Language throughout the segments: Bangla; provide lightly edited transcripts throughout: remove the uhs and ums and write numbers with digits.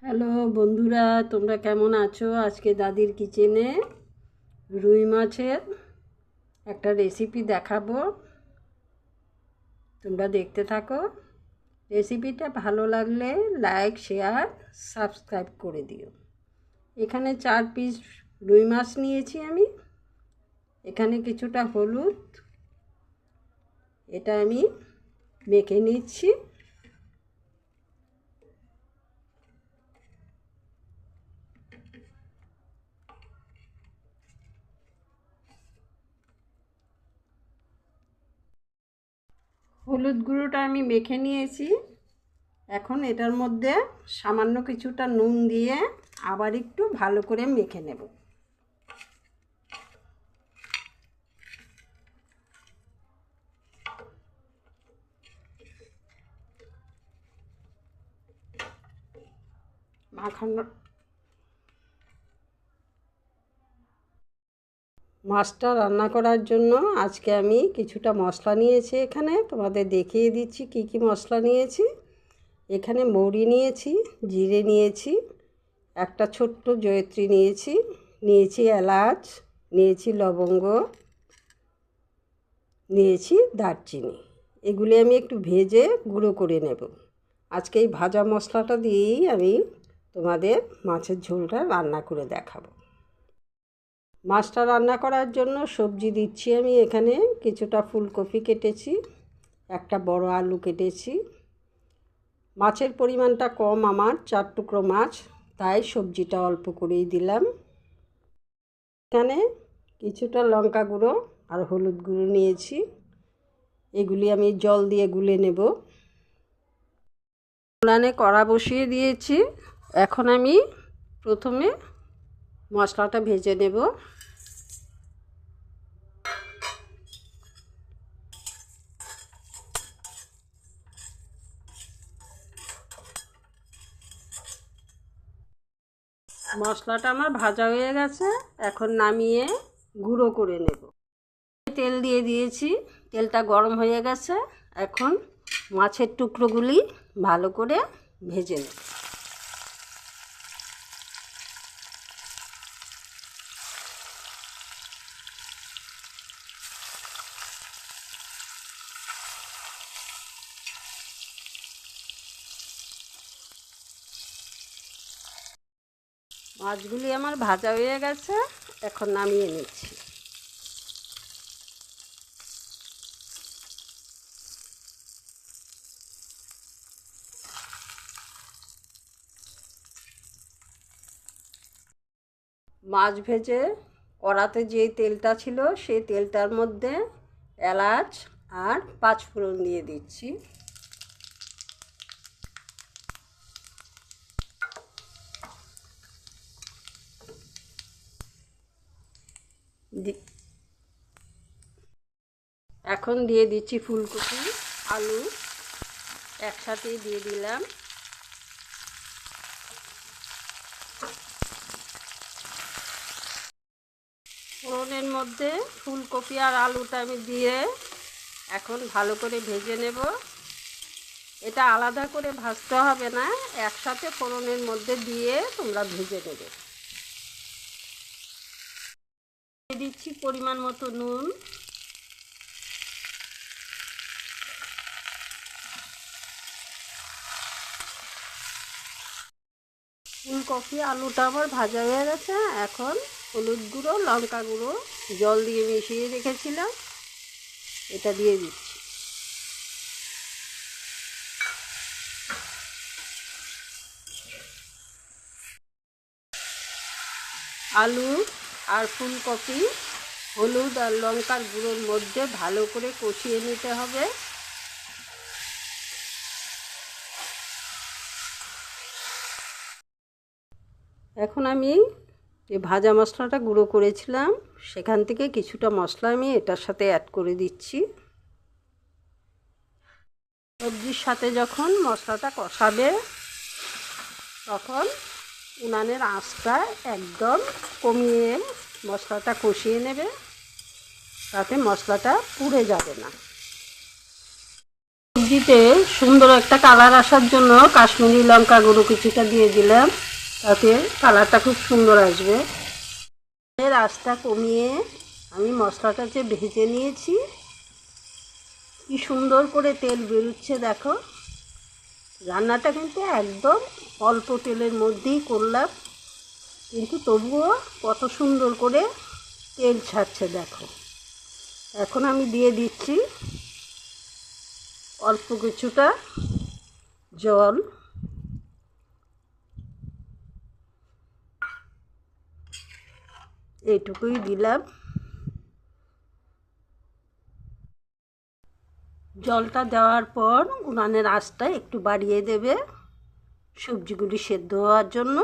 হ্যালো বন্ধুরা, তোমরা কেমন আছো? আজকে দাদির কিচেনে রুই মাছের একটা রেসিপি দেখাবো, তোমরা দেখতে থাকো। রেসিপিটা ভালো লাগলে লাইক, শেয়ার, সাবস্ক্রাইব করে দিও। এখানে 4 পিস রুই মাছ নিয়েছি আমি। এখানে কিছুটা হলুদ, এটা আমি মেখে নিচ্ছি। হলুদ গুঁড়োটা আমি মেখে নিয়েছি। এখন এটার মধ্যে সামান্য কিছুটা নুন দিয়ে আবার একটু ভালো করে মেখে নেব। মাখানো মাছটা রান্না করার জন্য আজকে আমি কিছুটা মশলা নিয়েছি। এখানে তোমাদের দেখিয়ে দিচ্ছি কি কি মশলা নিয়েছি। এখানে মৌরি নিয়েছি, জিরে নিয়েছি, একটা ছোট্ট জয়িত্রী নিয়েছি এলাচ, নিয়েছি লবঙ্গ, নিয়েছি দারচিনি। এগুলি আমি একটু ভেজে গুঁড়ো করে নেব। আজকে এই ভাজা মশলাটা দিয়েই আমি তোমাদের মাছের ঝোলটা রান্না করে দেখাবো। মাছটা রান্না করার জন্য সবজি দিচ্ছি আমি। এখানে কিছুটা ফুলকপি কেটেছি, একটা বড় আলু কেটেছি। মাছের পরিমাণটা কম, আমার 4 টুকরো মাছ, তাই সবজিটা অল্প করেই দিলাম। এখানে কিছুটা লঙ্কা গুঁড়ো আর হলুদ গুঁড়ো নিয়েছি। এগুলি আমি জল দিয়ে গুলে নেব। উনানে কড়া বসিয়ে দিয়েছি। এখন আমি প্রথমে মশলাটা ভেজে নেব। মশলাটা আমার ভাজা হয়ে গেছে, এখন নামিয়ে গুঁড়ো করে নেব। তেল দিয়ে দিয়েছি, তেলটা গরম হয়ে গেছে। এখন মাছের টুকরোগুলি ভালো করে ভেজে নেব। মাছগুলি আমার ভাজা হয়ে গেছে, এখন নামিয়ে নিচ্ছি। মাছ ভেজে কড়াতে যে তেলটা ছিল সেই তেলটার মধ্যে এলাচ আর 5 ফোড়ন দিয়ে দিচ্ছি। এখন দিয়ে দিচ্ছি ফুলকপি, আলু একসাথেই দিয়ে দিলাম। ফোড়নের মধ্যে ফুলকপি আর আলুটা আমি দিয়ে এখন ভালো করে ভেজে নেব। এটা আলাদা করে ভাজতে হবে না, একসাথে ফোড়নের মধ্যে দিয়ে তোমরা ভেজে নেবে। দিয়ে দিচ্ছি পরিমাণ মতো নুন, ফুলকপি আলুটা আমার ভাজা হয়ে গেছে। এখন হলুদ গুঁড়ো, লঙ্কা গুঁড়ো জল দিয়ে মিশিয়ে রেখেছিলাম, এটা দিয়ে দিচ্ছি। আলু আর ফুলকপি হলুদ আর লঙ্কার গুঁড়োর মধ্যে ভালো করে কষিয়ে নিতে হবে। এখন আমি যে ভাজা মশলাটা গুঁড়ো করেছিলাম সেখান থেকে কিছুটা মশলা আমি এটার সাথে অ্যাড করে দিচ্ছি। সবজির সাথে যখন মশলাটা কষাবে তখন উনানের আঁচটা একদম কমিয়ে মশলাটা কষিয়ে নেবে, তাতে মশলাটা পুড়ে যাবে না। সবজিতে সুন্দর একটা কালার আসার জন্য কাশ্মীরি লঙ্কা গুঁড়ো কিছুটা দিয়ে দিলাম, তাতে কালারটা খুব সুন্দর আসবে। আঁচটা কমিয়ে আমি মশলাটা যে ভেজে নিয়েছি, কি সুন্দর করে তেল বেরোচ্ছে দেখো। রান্নাটা কিন্তু একদম অল্প তেলের মধ্যেই করলাম, কিন্তু তবুও কত সুন্দর করে তেল ছাড়ছে দেখো। এখন আমি দিয়ে দিচ্ছি অল্প কিছুটা জল। এইটুকুই দিলাম। জলটা দেওয়ার পর উনানের আঁচটা একটু বাড়িয়ে দেবে সবজিগুলি সেদ্ধ হওয়ার জন্য।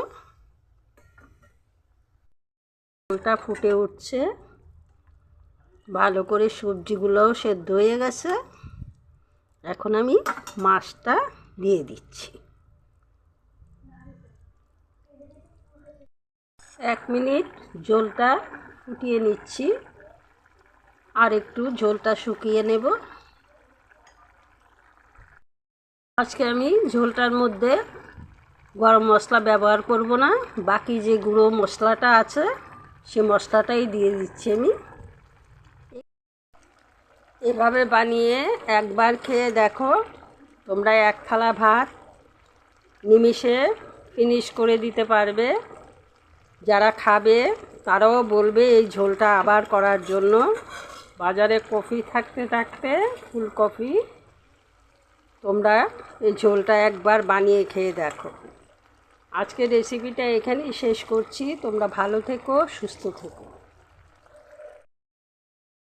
জলটা ফুটে উঠছে, ভালো করে সবজিগুলোও সেদ্ধ হয়ে গেছে। এখন আমি মাছটা দিয়ে দিচ্ছি। 1 মিনিট ঝোলটা ফুটিয়ে নিচ্ছি, আর একটু ঝোলটা শুকিয়ে নেব। আজকে আমি ঝোলটার মধ্যে গরম মশলা ব্যবহার করব না, বাকি যে গুঁড়ো মশলাটা আছে সে মশলাটাই দিয়ে দিচ্ছি আমি। এভাবে বানিয়ে একবার খেয়ে দেখো, তোমরা 1 থালা ভাত নিমিষে ফিনিশ করে দিতে পারবে। যারা খাবে তারাও বলবে এই ঝোলটা আবার করার জন্য। বাজারে কফি থাকতে থাকতে ফুলকপি, তোমরা এই ঝোলটা একবার বানিয়ে খেয়ে দেখো। আজকের রেসিপিটা এখানেই শেষ করছি। তোমরা ভালো থেকো, সুস্থ থেকো।